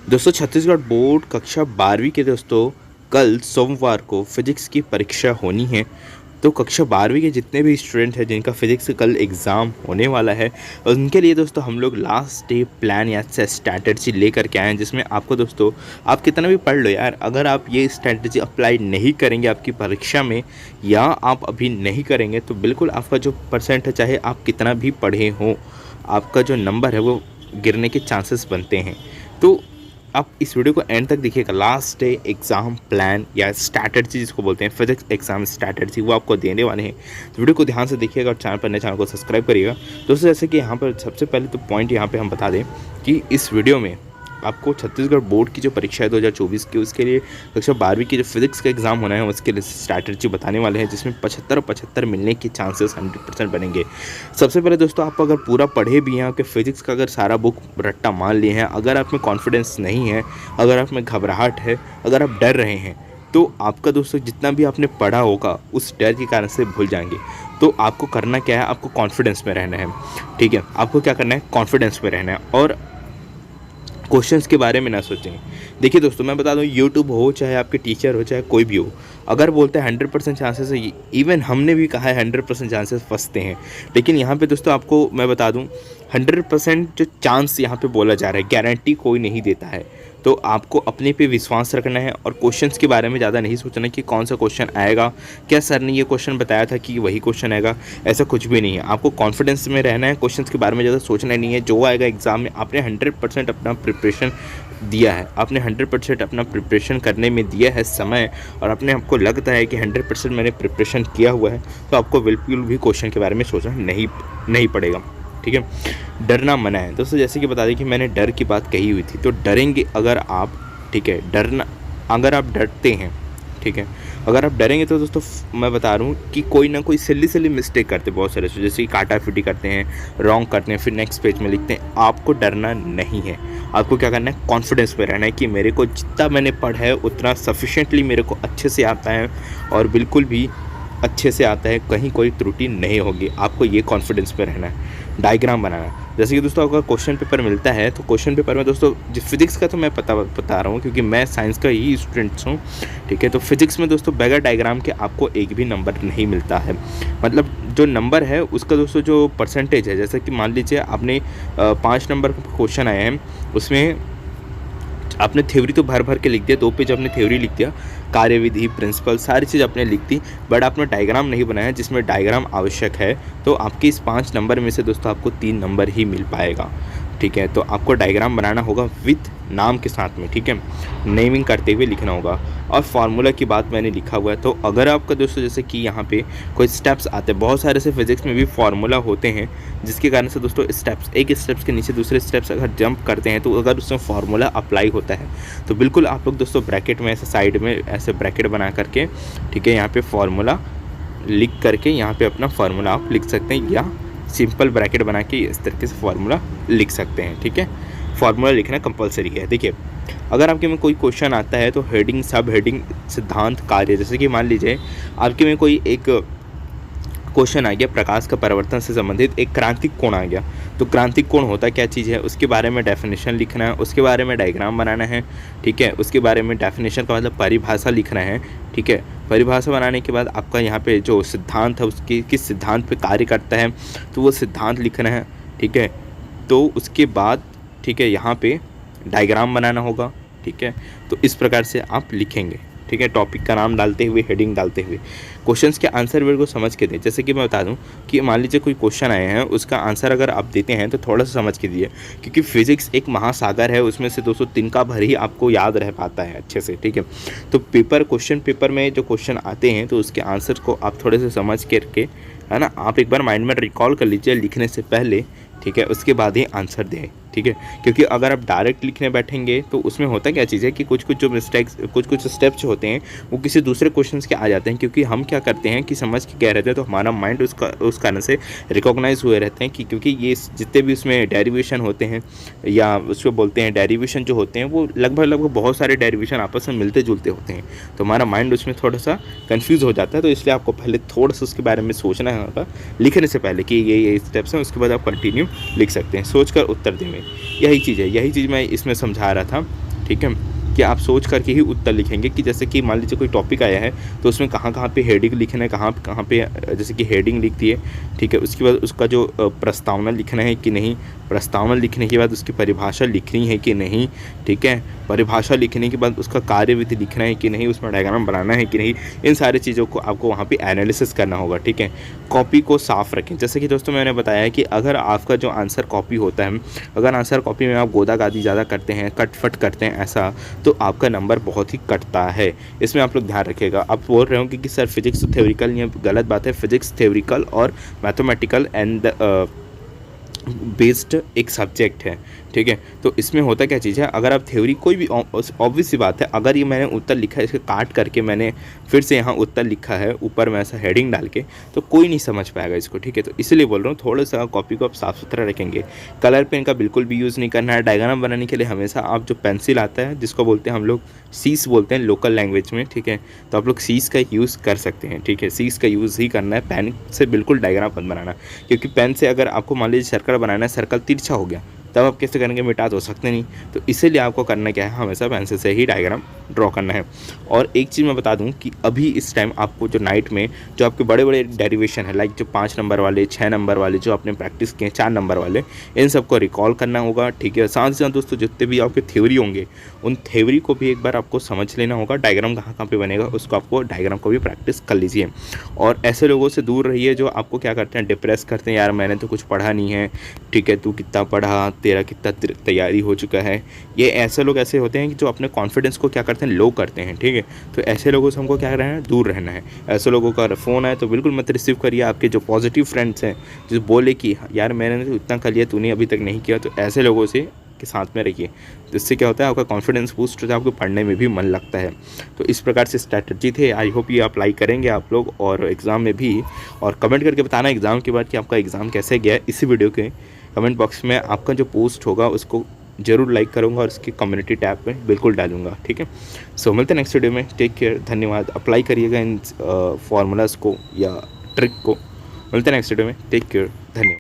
दोस्तों छत्तीसगढ़ बोर्ड कक्षा 12वीं के दोस्तों कल सोमवार को फिजिक्स की परीक्षा होनी है। तो कक्षा 12वीं के जितने भी स्टूडेंट हैं जिनका फिजिक्स का कल एग्ज़ाम होने वाला है, उनके लिए दोस्तों हम लोग लास्ट डे प्लान या स्ट्रैटेजी लेकर के आए हैं, जिसमें आपको दोस्तों आप कितना भी पढ़ लो यार, अगर आप ये स्ट्रैटेजी अप्लाई नहीं करेंगे आपकी परीक्षा में या आप अभी नहीं करेंगे तो बिल्कुल आपका जो परसेंट है, चाहे आप कितना भी पढ़े हों, आपका जो नंबर है वो गिरने के चांसेस बनते हैं। तो आप इस वीडियो को एंड तक देखिएगा। लास्ट डे एग्ज़ाम प्लान या स्ट्रैटेजी जिसको बोलते हैं, फिजिक्स एग्जाम स्ट्रैटेजी, वो आपको देने वाले हैं। तो वीडियो को ध्यान से देखिएगा और चैनल पर नए चैनल को सब्सक्राइब करिएगा। दोस्तों जैसे कि यहाँ पर सबसे पहले तो पॉइंट यहाँ पे हम बता दें कि इस वीडियो में आपको छत्तीसगढ़ बोर्ड की जो परीक्षा है 2024 की, उसके लिए कक्षा 12वीं की जो फिजिक्स का एग्ज़ाम होना है उसके लिए स्ट्रैटेजी बताने वाले हैं, जिसमें 75 मिलने के चांसेस 100% बनेंगे। सबसे पहले दोस्तों आप अगर पूरा पढ़े भी हैं कि फिजिक्स का अगर सारा बुक रट्टा मान लिए हैं, अगर आप में कॉन्फिडेंस नहीं है, अगर आप में घबराहट है, अगर आप डर रहे हैं, तो आपका दोस्तों जितना भी आपने पढ़ा होगा उस डर के कारण से भूल जाएंगे। तो आपको करना क्या है, आपको कॉन्फिडेंस में रहना है। ठीक है, आपको क्या करना है, कॉन्फिडेंस में रहना है और क्वेश्चंस के बारे में ना सोचें। देखिए दोस्तों मैं बता दूं, यूट्यूब हो चाहे आपके टीचर हो चाहे कोई भी हो, अगर बोलते हैं 100% चांसेस है, इवन हमने भी कहा है 100% चांसेस फंसते हैं, लेकिन यहाँ पे दोस्तों आपको मैं बता दूं 100% जो चांस यहाँ पे बोला जा रहा है, गारंटी कोई नहीं देता है। तो आपको अपने पे विश्वास रखना है और क्वेश्चंस के बारे में ज़्यादा नहीं सोचना कि कौन सा क्वेश्चन आएगा, क्या सर ने ये क्वेश्चन बताया था कि वही क्वेश्चन आएगा, ऐसा कुछ भी नहीं है। आपको कॉन्फिडेंस में रहना है, क्वेश्चंस के बारे में ज़्यादा सोचना नहीं है। जो आएगा एग्ज़ाम में आपने 100% अपना प्रिपरेशन दिया है, आपने 100% अपना प्रिपरेशन करने में दिया है समय, और अपने आपको लगता है कि 100% मैंने प्रिपरेशन किया हुआ है, तो आपको बिल्कुल भी क्वेश्चन के बारे में सोचना नहीं पड़ेगा। ठीक है, डरना मना है दोस्तों। जैसे कि बता दें कि मैंने डर की बात कही हुई थी, तो डरेंगे अगर आप, ठीक है, डरना अगर आप डरते हैं, ठीक है, अगर आप डरेंगे तो दोस्तों मैं बता रहा हूँ कि कोई ना कोई सिली मिस्टेक करते बहुत सारे, जैसे कि काटा फिटी करते हैं, रॉन्ग करते हैं, फिर नेक्स्ट पेज में लिखते हैं। आपको डरना नहीं है, आपको क्या करना है, कॉन्फिडेंस में रहना है कि मेरे को जितना मैंने पढ़ा है उतना सफिशेंटली मेरे को अच्छे से आता है और बिल्कुल भी अच्छे से आता है, कहीं कोई त्रुटि नहीं होगी। आपको ये कॉन्फिडेंस पे रहना है। डायग्राम बनाना, जैसे कि दोस्तों अगर क्वेश्चन पेपर मिलता है तो क्वेश्चन पेपर में दोस्तों फिजिक्स का तो मैं बता रहा हूँ क्योंकि मैं साइंस का ही स्टूडेंट्स हूँ। ठीक है, तो फिजिक्स में दोस्तों बगैर डायग्राम के आपको एक भी नंबर नहीं मिलता है। मतलब जो नंबर है उसका दोस्तों जो परसेंटेज है, जैसे कि मान लीजिए आपने 5 नंबर का क्वेश्चन आया है, उसमें आपने थ्योरी तो भर के लिख दिया, 2 पेज आपने थ्योरी लिख दिया, कार्यविधि, प्रिंसिपल, सारी चीज़ आपने लिख दी, बट आपने डायग्राम नहीं बनाया जिसमें डायग्राम आवश्यक है। तो आपके इस 5 नंबर में से दोस्तों आपको 3 नंबर ही मिल पाएगा। ठीक है, तो आपको डायग्राम बनाना होगा विद नाम के साथ में, ठीक है, नेमिंग करते हुए लिखना होगा। और फार्मूला की बात मैंने लिखा हुआ है, तो अगर आपका दोस्तों जैसे कि यहाँ पे कोई स्टेप्स आते हैं, बहुत सारे से फिजिक्स में भी फार्मूला होते हैं, जिसके कारण से दोस्तों स्टेप्स, एक स्टेप्स के नीचे दूसरे स्टेप्स अगर जंप करते हैं तो अगर उसमें फार्मूला अप्लाई होता है तो बिल्कुल आप लोग दोस्तों ब्रैकेट में ऐसे साइड में ऐसे ब्रैकेट बना करके, ठीक है, यहाँ पे फार्मूला लिख करके यहाँ पे अपना फार्मूला आप लिख सकते हैं, या सिंपल ब्रैकेट बना के इस तरीके से फार्मूला लिख सकते हैं। ठीक है, फार्मूला लिखना कंपलसरी है। देखिए अगर आपके में कोई क्वेश्चन आता है तो हेडिंग, सब हेडिंग, सिद्धांत, कार्य, जैसे कि मान लीजिए आपके में कोई एक क्वेश्चन आ गया प्रकाश का परिवर्तन से संबंधित, एक क्रांतिक कोण आ गया, तो क्रांतिक कोण होता क्या चीज़ है, उसके बारे में डेफिनेशन लिखना है, उसके बारे में डायग्राम बनाना है। ठीक है, उसके बारे में डेफिनेशन का मतलब परिभाषा लिखना है। ठीक है, परिभाषा बनाने के बाद आपका यहाँ पे जो सिद्धांत है उसके किस सिद्धांत पे कार्य करता है तो वो सिद्धांत लिखना है। ठीक है, तो उसके बाद ठीक है यहाँ पे डायग्राम बनाना होगा। ठीक है, तो इस प्रकार से आप लिखेंगे। ठीक है, टॉपिक का नाम डालते हुए, हेडिंग डालते हुए, क्वेश्चंस के आंसर वर्ड को समझ के दें। जैसे कि मैं बता दूं कि मान लीजिए कोई क्वेश्चन आए हैं, उसका आंसर अगर आप देते हैं तो थोड़ा सा समझ के दिए, क्योंकि फिजिक्स एक महासागर है, उसमें से 200 तिनका भर ही आपको याद रह पाता है अच्छे से। ठीक है, तो क्वेश्चन पेपर में जो क्वेश्चन आते हैं तो उसके आंसर को आप थोड़े से समझ करके, है ना, आप एक बार माइंड में रिकॉल कर लीजिए लिखने से पहले। ठीक है, उसके बाद ही आंसर दें। ठीक है, क्योंकि अगर आप डायरेक्ट लिखने बैठेंगे तो उसमें होता क्या चीज़ है कि कुछ जो मिस्टेक्स, कुछ स्टेप्स होते हैं वो किसी दूसरे क्वेश्चंस के आ जाते हैं, क्योंकि हम क्या करते हैं कि समझ के कह रहते हैं तो हमारा माइंड उस कारण से रिकॉग्नाइज हुए रहते हैं कि क्योंकि ये जितने भी उसमें डेरिवेशन होते हैं या उसको बोलते हैं डेरिवेशन जो होते हैं वो लगभग बहुत सारे डेरिवेशन आपस में मिलते जुलते होते हैं, तो हमारा माइंड उसमें थोड़ा सा कन्फ्यूज़ हो जाता है। तो इसलिए आपको पहले थोड़ा सा उसके बारे में सोचना होगा लिखने से पहले कि ये स्टेप्स हैं, उसके बाद आप कंटिन्यू लिख सकते हैं, सोच कर उत्तर दें। यही चीज़ है, यही चीज़ मैं इसमें समझा रहा था। ठीक है, कि आप सोच करके ही उत्तर लिखेंगे कि जैसे कि मान लीजिए कोई टॉपिक आया है तो उसमें कहाँ-कहाँ पे हेडिंग लिखना है, कहाँ पे जैसे कि हेडिंग लिख दी है, ठीक है, उसके बाद उसका जो प्रस्तावना लिखना है कि नहीं, प्रस्तावना लिखने के बाद उसकी परिभाषा लिखनी है कि नहीं, ठीक है, परिभाषा लिखने के बाद उसका कार्यविधि लिखना है कि नहीं, उसमें डायग्राम बनाना है कि नहीं, इन सारी चीज़ों को आपको वहाँ पे एनालिसिस करना होगा, ठीक है। कॉपी को साफ़ रखें, जैसे कि दोस्तों मैंने बताया कि अगर आपका जो आंसर कॉपी होता है, अगर आंसर कॉपी में आप गोदा-गादी ज़्यादा करते हैं, कट-फट करते हैं ऐसा, तो आपका नंबर बहुत ही कटता है। इसमें आप लोग ध्यान रखिएगा। आप बोल रहे होंगे कि सर फिज़िक्स तो थ्योरिकल, ये गलत बात है। फिज़िक्स थ्योरिकल और मैथमेटिकल एंड बेस्ड एक सब्जेक्ट है, ठीक है। तो इसमें होता क्या चीज़ है, अगर आप थ्योरी कोई भी ऑब्वियस सी बात है, अगर ये मैंने उत्तर लिखा है, इसे काट करके मैंने फिर से यहाँ उत्तर लिखा है ऊपर में ऐसा हेडिंग डाल के, तो कोई नहीं समझ पाएगा इसको, ठीक है। तो इसलिए बोल रहा हूँ थोड़ा सा कॉपी को आप साफ़ सुथरा रखेंगे। कलर पेन का बिल्कुल भी यूज़ नहीं करना है। डायग्राम बनाने के लिए हमेशा आप जो पेंसिल आता है, जिसको बोलते हैं हम लोग सीस बोलते हैं लोकल लैंग्वेज में, ठीक है, तो आप लोग सीस का यूज़ कर सकते हैं, ठीक है। सीस का यूज़ ही करना है, पेन से बिल्कुल डायग्राम मत बनाना, क्योंकि पेन से अगर आपको मान लीजिए सर्कल बनाना है, सर्कल तिरछा हो गया, तब आप कैसे करेंगे, मिटा तो सकते नहीं। तो इसीलिए आपको करना क्या है, हमेशा पेंसिल से ही डायग्राम ड्रॉ करना है। और एक चीज़ मैं बता दूं कि अभी इस टाइम आपको जो नाइट में जो आपके बड़े बड़े डेरिवेशन है, लाइक जो 5 नंबर वाले, 6 नंबर वाले जो आपने प्रैक्टिस किए, 4 नंबर वाले, इन सबको रिकॉल करना होगा, ठीक है। साथ ही साथ दोस्तों जितने भी आपके थ्योरी होंगे, उन थ्योरी को भी एक बार आपको समझ लेना होगा। डायग्राम कहाँ कहाँ पे बनेगा, उसको आपको डायग्राम को भी प्रैक्टिस कर लीजिए। और ऐसे लोगों से दूर रहिए जो आपको क्या करते हैं, डिप्रेस करते हैं, यार मैंने तो कुछ पढ़ा नहीं है, ठीक है, तू कितना पढ़ा, तेरा कितना तैयारी हो चुका है। ये ऐसे लोग ऐसे होते हैं कि जो अपने कॉन्फिडेंस को क्या करते हैं, लो करते हैं, ठीक है। तो ऐसे लोगों से हमको क्या रहना है, दूर रहना है। ऐसे लोगों का फ़ोन आए तो बिल्कुल मत रिसीव करिए। आपके जो पॉजिटिव फ्रेंड्स हैं, जो बोले कि यार मैंने तो इतना कर लिया, तूने अभी तक नहीं किया, तो ऐसे लोगों से के साथ में रहिए। तो इससे क्या होता है, आपका कॉन्फिडेंस बूस्ट होता है, आपको पढ़ने में भी मन लगता है। तो इस प्रकार से स्ट्रैटेजी थे। आई होप ये अप्लाई करेंगे आप लोग और एग्ज़ाम में भी। और कमेंट करके बताना एग्ज़ाम के बाद कि आपका एग्ज़ाम कैसे गया। इसी वीडियो के कमेंट बॉक्स में आपका जो पोस्ट होगा उसको ज़रूर लाइक करूँगा और उसकी कम्युनिटी टैब में बिल्कुल डालूंगा, ठीक है। सो मिलते हैं नेक्स्ट वीडियो में। टेक केयर, धन्यवाद। अप्लाई करिएगा इन फार्मूलाज़ को या ट्रिक को। मिलते हैं नेक्स्ट वीडियो में। टेक केयर, धन्यवाद।